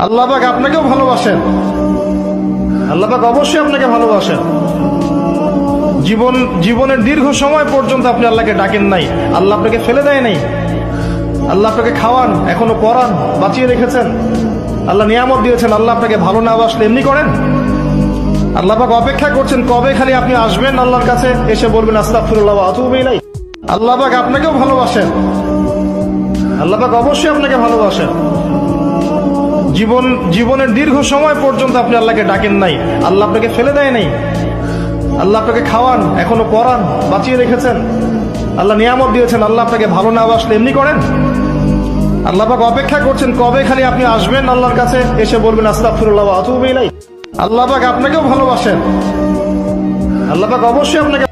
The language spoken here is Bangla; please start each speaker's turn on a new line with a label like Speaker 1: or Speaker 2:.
Speaker 1: আল্লাহ পাক আপনাকেও ভালোবাসেন। আল্লাহ পাক অবশ্যই আপনাকে ভালোবাসেন। জীবনের দীর্ঘ সময় পর্যন্ত আপনি আল্লাহকে ডাকেন নাই, আল্লাহ আপনাকে ফেলে দেয় নাই। আল্লাহ আপনাকে খাওয়ান, এখনো পড়ান, বাঁচিয়ে রেখেছেন, আল্লাহ নিয়ামত দিয়েছেন। আল্লাহ আপনাকে ভালো না বাসলে এমনি করেন? আল্লাহ পাক অপেক্ষা করছেন কবে খালি আপনি আসবেন আল্লাহর কাছে, এসে বলবেন আস্তাগফিরুল্লাহ ওয়া আতুবু ইলাইহি। আল্লাহ পাক আপনাকেও ভালোবাসেন। আল্লাহ পাক অবশ্যই আপনাকে ভালোবাসেন। জীবনের দীর্ঘ সময় পর্যন্ত আপনি আল্লাহকে ডাকেন নাই, আল্লাহ আপনাকে ফেলে দেয় নাই। আল্লাহ আপনাকে খাওয়ান, এখনো পড়ান, বাঁচিয়ে রেখেছেন, আল্লাহ নিয়ামত দিয়েছেন। আল্লাহ আপনাকে ভালো না বাসলে এমনি করেন? আল্লাহ পাক অপেক্ষা করছেন কবে খালি আপনি আসবেন আল্লাহর কাছে, এসে বলবেন আস্তাগফিরুল্লাহ ওয়া আতুবু ইলাইহি। আল্লাহ পাক আপনাকেও ভালোবাসেন। আল্লাহ পাক অবশ্যই আপনাকে